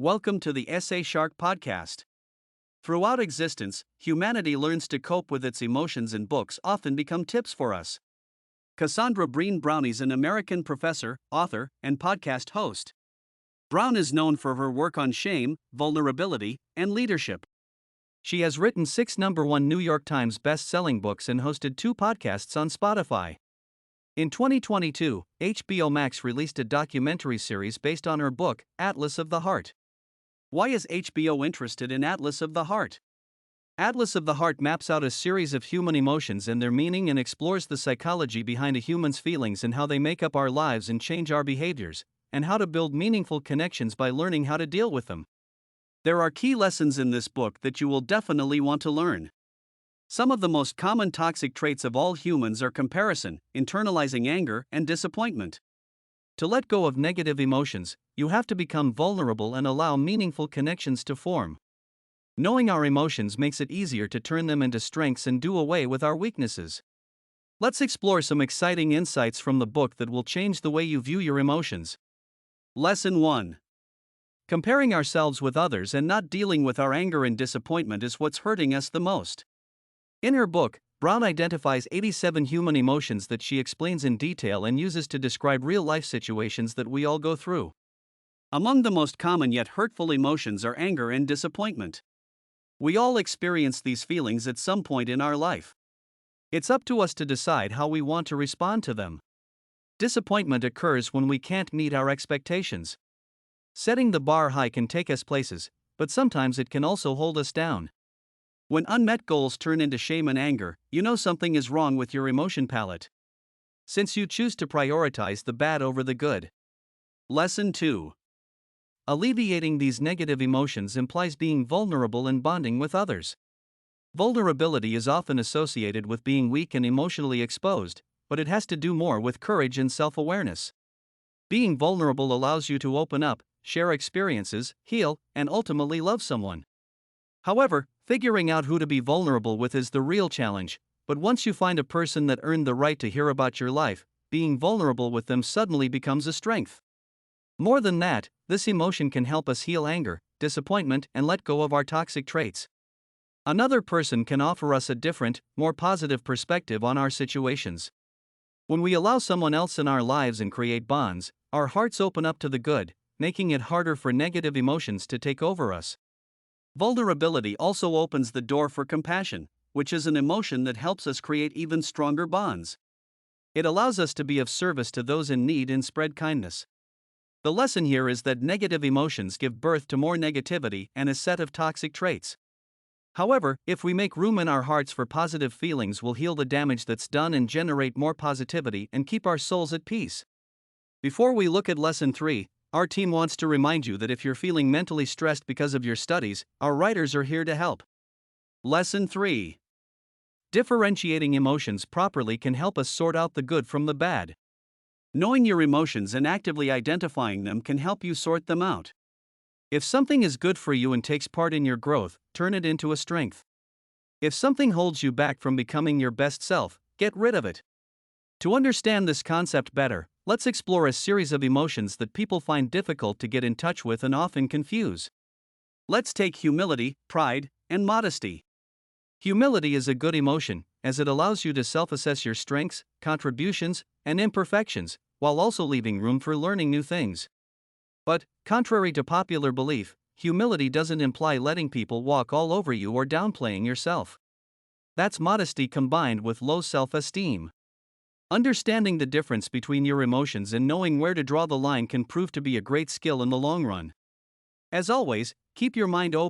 Welcome to the EssayShark podcast. Throughout existence, humanity learns to cope with its emotions, and books often become tips for us. Cassandra Breen Brown is an American professor, author, and podcast host. Brown is known for her work on shame, vulnerability, and leadership. She has written 6 #1 New York Times best-selling books and hosted 2 podcasts on Spotify. In 2022, HBO Max released a documentary series based on her book, Atlas of the Heart. Why is HBO interested in Atlas of the Heart? Atlas of the Heart maps out a series of human emotions and their meaning and explores the psychology behind a human's feelings and how they make up our lives and change our behaviors, and how to build meaningful connections by learning how to deal with them. There are key lessons in this book that you will definitely want to learn. Some of the most common toxic traits of all humans are comparison, internalizing anger, and disappointment. To let go of negative emotions, you have to become vulnerable and allow meaningful connections to form. Knowing our emotions makes it easier to turn them into strengths and do away with our weaknesses. Let's explore some exciting insights from the book that will change the way you view your emotions. Lesson 1. Comparing ourselves with others and not dealing with our anger and disappointment is what's hurting us the most. In her book, Brown identifies 87 human emotions that she explains in detail and uses to describe real-life situations that we all go through. Among the most common yet hurtful emotions are anger and disappointment. We all experience these feelings at some point in our life. It's up to us to decide how we want to respond to them. Disappointment occurs when we can't meet our expectations. Setting the bar high can take us places, but sometimes it can also hold us down. When unmet goals turn into shame and anger, you know something is wrong with your emotion palette. Since you choose to prioritize the bad over the good. Lesson 2. Alleviating these negative emotions implies being vulnerable and bonding with others. Vulnerability is often associated with being weak and emotionally exposed, but it has to do more with courage and self-awareness. Being vulnerable allows you to open up, share experiences, heal, and ultimately love someone. However, figuring out who to be vulnerable with is the real challenge, but once you find a person that earned the right to hear about your life, being vulnerable with them suddenly becomes a strength. More than that, this emotion can help us heal anger, disappointment, and let go of our toxic traits. Another person can offer us a different, more positive perspective on our situations. When we allow someone else in our lives and create bonds, our hearts open up to the good, making it harder for negative emotions to take over us. Vulnerability also opens the door for compassion, which is an emotion that helps us create even stronger bonds. It allows us to be of service to those in need and spread kindness. The lesson here is that negative emotions give birth to more negativity and a set of toxic traits. However, if we make room in our hearts for positive feelings, we'll heal the damage that's done and generate more positivity and keep our souls at peace. Before we look at Lesson 3, our team wants to remind you that if you're feeling mentally stressed because of your studies, our writers are here to help. Lesson 3. Differentiating emotions properly can help us sort out the good from the bad. Knowing your emotions and actively identifying them can help you sort them out. If something is good for you and takes part in your growth, turn it into a strength. If something holds you back from becoming your best self, get rid of it. To understand this concept better, let's explore a series of emotions that people find difficult to get in touch with and often confuse. Let's take humility, pride, and modesty. Humility is a good emotion, as it allows you to self-assess your strengths, contributions, and imperfections, while also leaving room for learning new things. But, contrary to popular belief, humility doesn't imply letting people walk all over you or downplaying yourself. That's modesty combined with low self-esteem. Understanding the difference between your emotions and knowing where to draw the line can prove to be a great skill in the long run. As always, keep your mind open